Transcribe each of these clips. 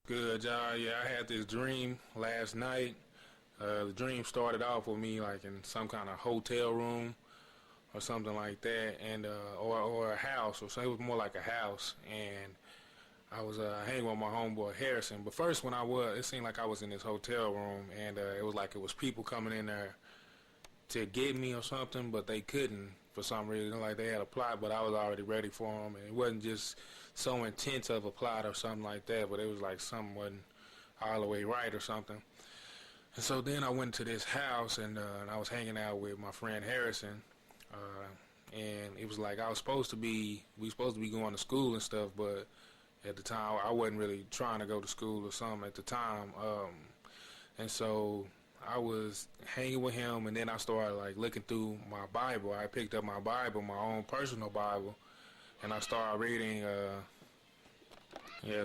Good, y'all. Yeah, I had this dream last night. The dream started off with me like in some kind of hotel room or something like that, and or a house, or so it was more like a house. And I was hanging with my homeboy Harrison. But first, when it seemed like I was in this hotel room, and it was like it was people coming in there to get me or something, but they couldn't for some reason. Like they had a plot, but I was already ready for them, and it wasn't just so intense of a plot or something like that. But it was like something wasn't all the way right or something. And so then I went to this house, and I was hanging out with my friend Harrison. And it was like we supposed to be going to school and stuff, but at the time I wasn't really trying to go to school or something at the time. And so I was hanging with him, and then I started like looking through my Bible. I picked up my Bible, my own personal Bible, and I started reading.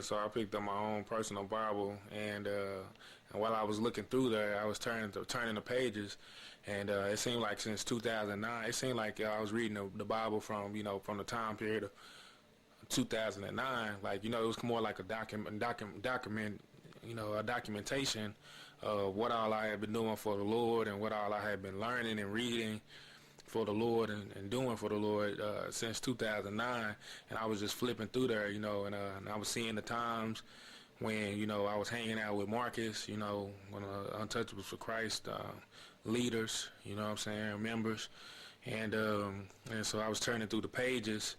So I picked up my own personal Bible, and while I was looking through there, I was turning the pages, and it seemed like since 2009, it seemed like I was reading the Bible from from the time period of 2009. Like it was more like a documentation of what all I had been doing for the Lord and what all I had been learning and reading for the Lord and doing for the Lord since 2009. And I was just flipping through there, and I was seeing the times when I was hanging out with Marcus, when Untouchables for Christ leaders, what I'm saying, members. And so I was turning through the pages,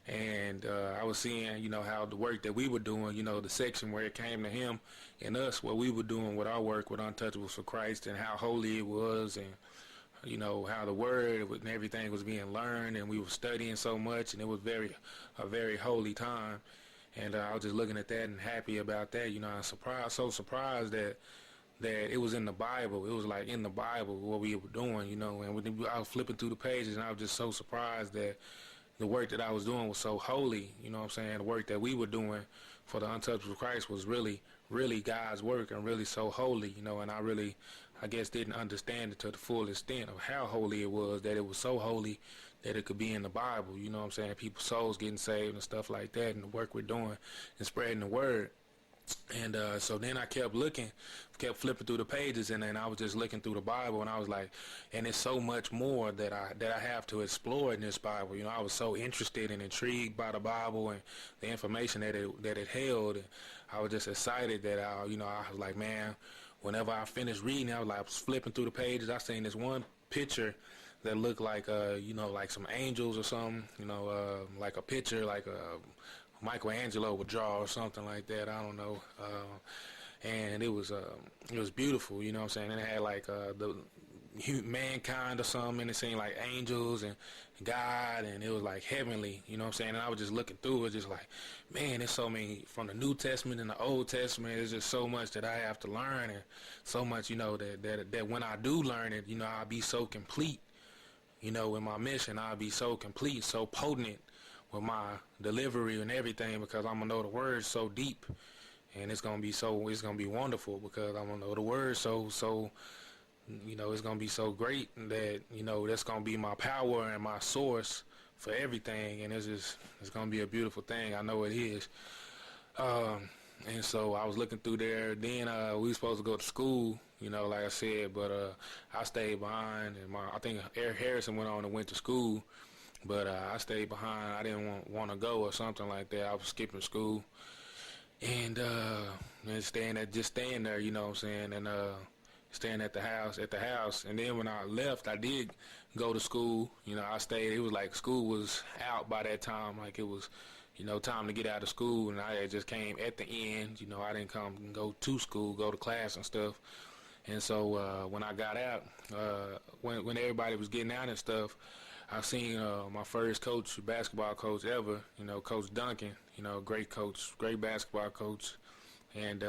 and I was seeing, how the work that we were doing, the section where it came to him and us, what we were doing with our work with Untouchables for Christ, and how holy it was, and how the word and everything was being learned, and we were studying so much, and it was a very holy time. And I was just looking at that and happy about that. I was so surprised that it was in the Bible. It was like in the Bible what we were doing, and I was flipping through the pages, and I was just so surprised that the work that I was doing was so holy, what I'm saying? The work that we were doing for the Untouchable Christ was really, really God's work and really so holy, and I guess didn't understand it to the full extent of how holy it was, that it was so holy that it could be in the Bible, what I'm saying? People's souls getting saved and stuff like that, and the work we're doing and spreading the word. And so then I kept flipping through the pages, and then I was just looking through the Bible, and I was like, and it's so much more that I have to explore in this Bible. I was so interested and intrigued by the Bible and the information that it held. And I was just excited that I was like, man, whenever I finished reading, I was flipping through the pages. I seen this one picture that looked like like some angels or something, like a picture like a Michelangelo would draw or something like that. I don't know. And it was beautiful, what I'm saying? And it had like the mankind or something, and it seemed like angels and God, and it was like heavenly, what I'm saying? And I was just looking through it, just like, man, there's so many from the New Testament and the Old Testament. There's just so much that I have to learn, and so much, that when I do learn it, I'll be so complete, in my mission. I'll be so complete, so potent with my delivery and everything, because I'm gonna know the words so deep, and it's gonna be wonderful, because I'm gonna know the words so it's gonna be so great that that's gonna be my power and my source for everything, and it's gonna be a beautiful thing. I know it is. And so I was looking through there. Then we were supposed to go to school, like I said, but I stayed behind, and I think Eric Harrison went to school. But I stayed behind. I didn't want to go or something like that. I was skipping school, and staying there, what I'm saying, and staying at the house. And then when I left, I did go to school. I stayed. It was like school was out by that time. Like it was, time to get out of school, and I had just came at the end. I didn't come and go to school, go to class and stuff. And so when I got out, when everybody was getting out and stuff, I seen my first basketball coach ever, Coach Duncan, great coach, great basketball coach. And,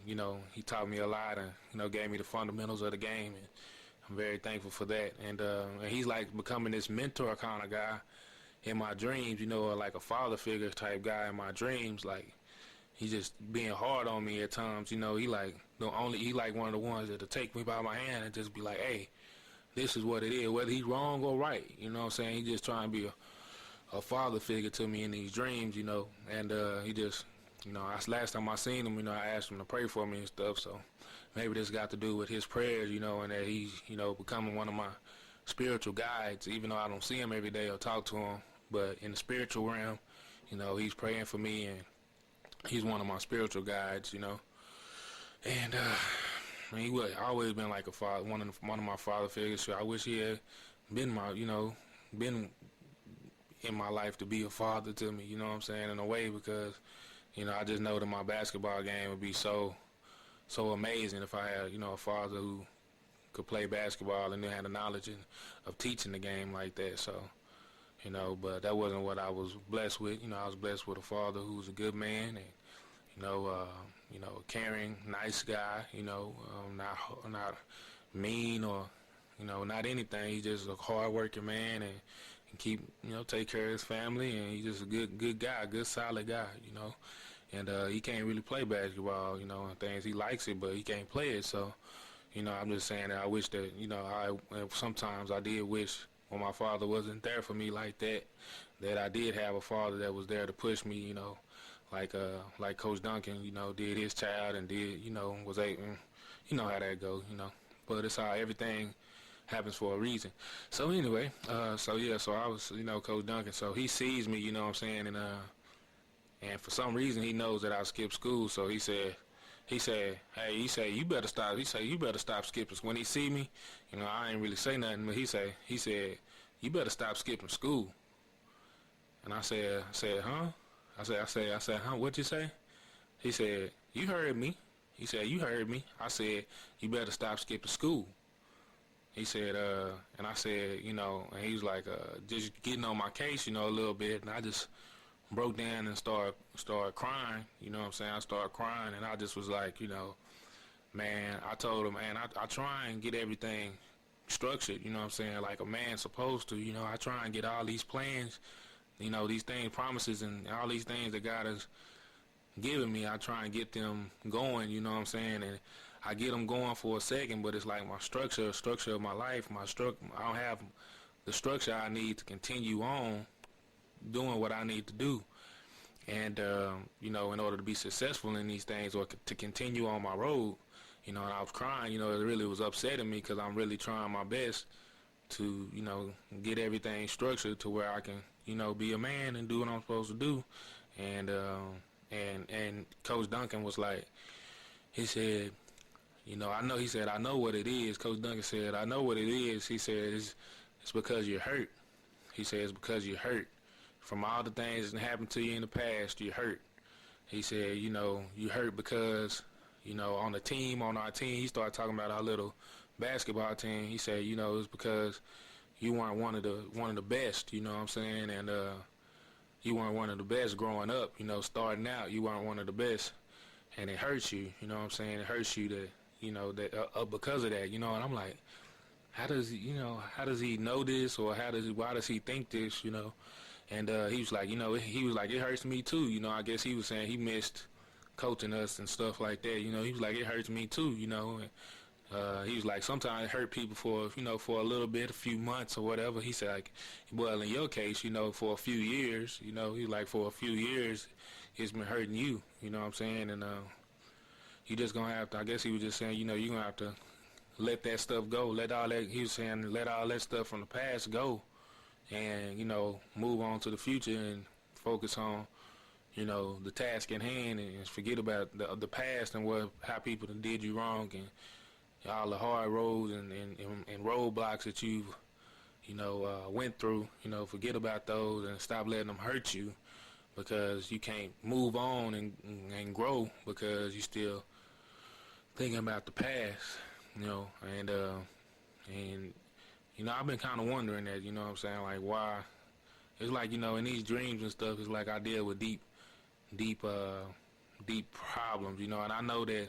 he taught me a lot and, gave me the fundamentals of the game. And I'm very thankful for that. And he's like becoming this mentor kind of guy in my dreams, like a father figure type guy in my dreams. Like, he just being hard on me at times, he like one of the ones that'll take me by my hand and just be like, hey, this is what it is, whether he's wrong or right, what I'm saying? He just trying to be a father figure to me in these dreams, and he just Last time I seen him, I asked him to pray for me and stuff. So maybe this got to do with his prayers, and that he's, becoming one of my spiritual guides. Even though I don't see him every day or talk to him, but in the spiritual realm, he's praying for me, and he's one of my spiritual guides. And he was always been like a father, one of my father figures. So I wish he had been been in my life to be a father to me. You know what I'm saying, in a way, because I just know that my basketball game would be so amazing if I had a father who could play basketball and then had the knowledge of teaching the game like that. So but that wasn't what I was blessed with. I was blessed with a father who was a good man and a caring, nice guy. Not mean or not anything. He's just a hard-working man and keep take care of his family, and he's just a good guy, good solid guy. And he can't really play basketball, and things. He likes it, but he can't play it. So I'm just saying that I wish that sometimes I did wish when my father wasn't there for me like that, that I did have a father that was there to push me, like Coach Duncan, did his child and did, was able, how that goes, But it's how everything happens for a reason. So anyway, so I was, Coach Duncan, so he sees me, what I'm saying, and for some reason he knows that I skipped school, so he said, hey, you better stop. He said, you better stop skipping. When he see me, I ain't really say nothing, but he said, you better stop skipping school. And I said, huh? I said, huh? What'd you say? He said, you heard me. He said, you heard me. I said, you better stop skipping school. He said, and I said, and he was like, just getting on my case, a little bit, and I just broke down and started crying, what I'm saying? I started crying, and I just was like, man, I told him, man, I try and get everything structured, what I'm saying, like a man's supposed to, I try and get all these plans, these things, promises, and all these things that God has given me, I try and get them going, what I'm saying, and I get them going for a second, but it's like my structure of my life, I don't have the structure I need to continue on doing what I need to do. And, in order to be successful in these things or to continue on my road, and I was crying, it really was upsetting me because I'm really trying my best to, get everything structured to where I can, be a man and do what I'm supposed to do. And Coach Duncan was like, he said, I know what it is. Coach Duncan said, I know what it is. He said, it's because you're hurt. He said, it's because you're hurt. From all the things that happened to you in the past, you're hurt. He said, you hurt because, on our team, he started talking about our little basketball team. He said, it's because you weren't one of the best, what I'm saying? And you weren't one of the best growing up, starting out, you weren't one of the best. And it hurts you, what I'm saying? It hurts you that, because of that, and I'm like, how does he know this, or why does he think this, And he was like, it hurts me too, I guess he was saying he missed coaching us and stuff like that, he was like, it hurts me too, and he was like, sometimes it hurt people for a little bit, a few months or whatever. He said, like, well, in your case, for a few years, he like, for a few years, it's been hurting you, what I'm saying, and you just gonna have to, I guess he was just saying, you're gonna have to let that stuff go, he was saying, let all that stuff from the past go, and, move on to the future and focus on, the task in hand, and forget about the past and how people did you wrong, and all the hard roads and roadblocks that you've, went through, forget about those and stop letting them hurt you, because you can't move on and grow because you're still thinking about the past, and I've been kind of wondering that, what I'm saying, like, why. It's like, in these dreams and stuff, it's like I deal with deep problems, and I know that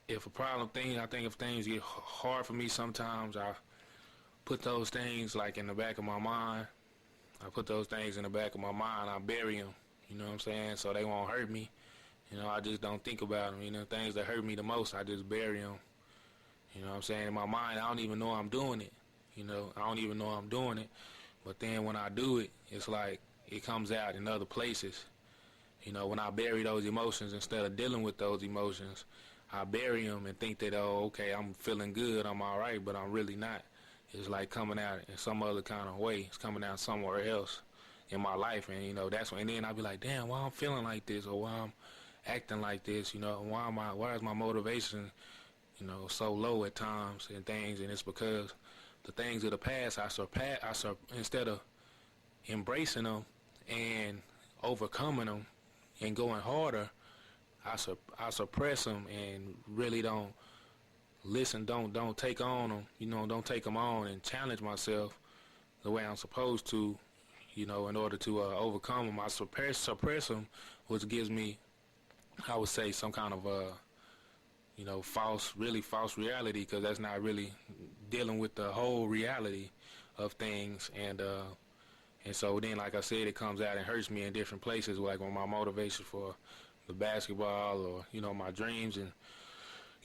if things get hard for me sometimes, I put those things, like, in the back of my mind. I put those things in the back of my mind. I bury them, what I'm saying, so they won't hurt me. I just don't think about them, things that hurt me the most, I just bury them. What I'm saying? In my mind, I don't even know I'm doing it. I don't even know I'm doing it. But then when I do it, it's like it comes out in other places. When I bury those emotions instead of dealing with those emotions, I bury them and think that, oh, okay, I'm feeling good, I'm all right, but I'm really not. It's like coming out in some other kind of way. It's coming out somewhere else in my life, and that's when. And then I'll be like, damn, why I'm feeling like this, or why I'm acting like this. Why is my motivation, so low at times and things, and it's because the things of the past instead of embracing them and overcoming them and going harder, I suppress them and really don't listen, don't take on them, don't take them on and challenge myself the way I'm supposed to, in order to overcome them. I suppress them, which gives me, I would say, some kind of really false reality, because that's not really dealing with the whole reality of things. And so then, like I said, it comes out and hurts me in different places, like on my motivation for the basketball, or my dreams and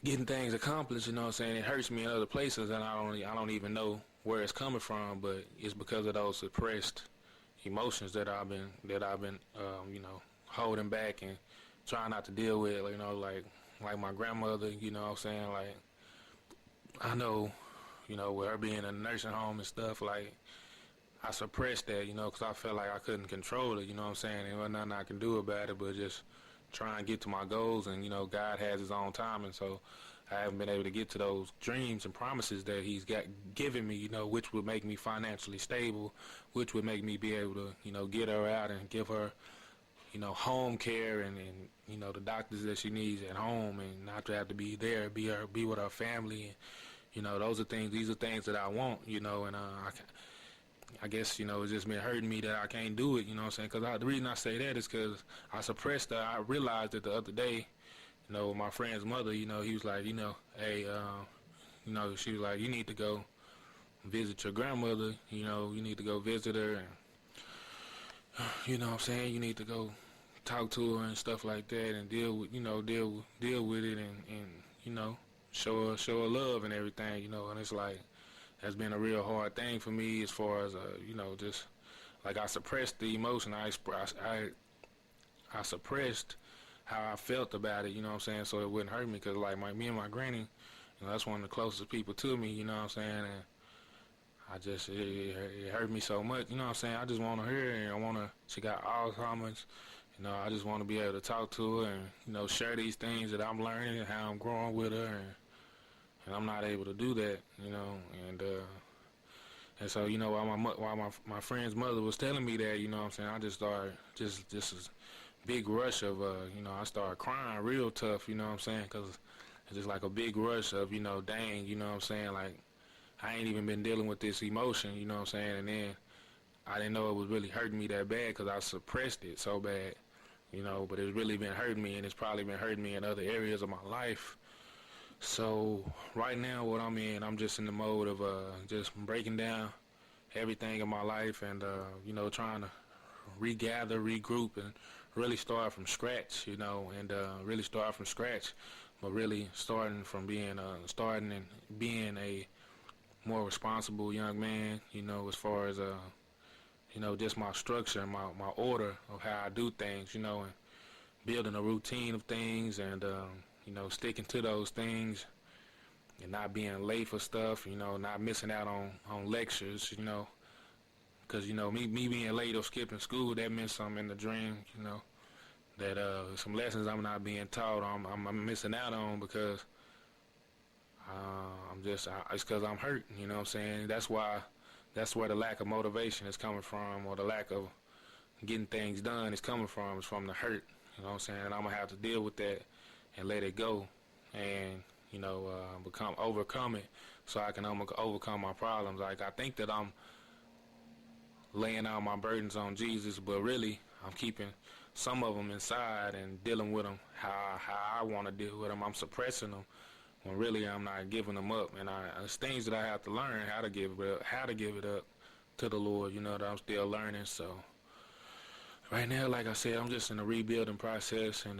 getting things accomplished. You know what I'm saying? It hurts me in other places, and I don't even know where it's coming from, but it's because of those suppressed emotions that I've been holding back and trying not to deal with. Like my grandmother. You know what I'm saying? Like, I know, with her being in a nursing home and stuff, like, I suppressed that, because I felt like I couldn't control it, you know what I'm saying? And there was nothing I can do about it but just try and get to my goals. And, God has his own time, and so I haven't been able to get to those dreams and promises that he's given me, which would make me financially stable, which would make me be able to, get her out and give her, home care and the doctors that she needs at home, and not to have to be there, be with her family. And, these are things that I want, and I guess, it's just been hurting me that I can't do it, you know what I'm saying? Because the reason I say that is because I suppressed that. I realized that the other day, my friend's mother, he was like, hey, she was like, you need to go visit your grandmother, you need to go visit her, and, you know what I'm saying, you need to go talk to her and stuff like that, and deal with it, and show her love and everything, and it's like, that's been a real hard thing for me, as far as just like I suppressed the emotion. I suppressed how I felt about it, you know what I'm saying, so it wouldn't hurt me. Because like me and my granny, that's one of the closest people to me, you know what I'm saying, and it hurt me so much, you know what I'm saying. I just want to hear her, and she got Alzheimer's, I just want to be able to talk to her and share these things that I'm learning and how I'm growing with her, and I'm not able to do that, and so while my friend's mother was telling me that, you know what I'm saying, I just started this big rush of I started crying real tough, you know what I'm saying, because it's just like a big rush of dang, you know what I'm saying, like I ain't even been dealing with this emotion, you know what I'm saying, and then I didn't know it was really hurting me that bad because I suppressed it so bad, but it's really been hurting me, and it's probably been hurting me in other areas of my life. So right now, what I'm just in the mode of just breaking down everything in my life, and trying to regather, regroup, and really start from scratch, and really start from scratch, but really starting and being a more responsible young man, as far as just my structure and my order of how I do things, and building a routine of things, and sticking to those things, and not being late for stuff, not missing out on lectures, because me being late or skipping school, that meant something in the dream, that some lessons I'm not being taught, I'm missing out on, because it's because I'm hurt, you know what I'm saying. That's where the lack of motivation is coming from, or the lack of getting things done is coming from. It's from the hurt, you know what I'm saying. And I'm gonna have to deal with that and let it go, and overcome it, so I can overcome my problems. Like, I think that I'm laying out my burdens on Jesus, but really I'm keeping some of them inside and dealing with them how I want to deal with them. I'm suppressing them when really I'm not giving them up, and it's things that I have to learn how to give it up to the Lord, that I'm still learning. So right now, like I said, I'm just in a rebuilding process, and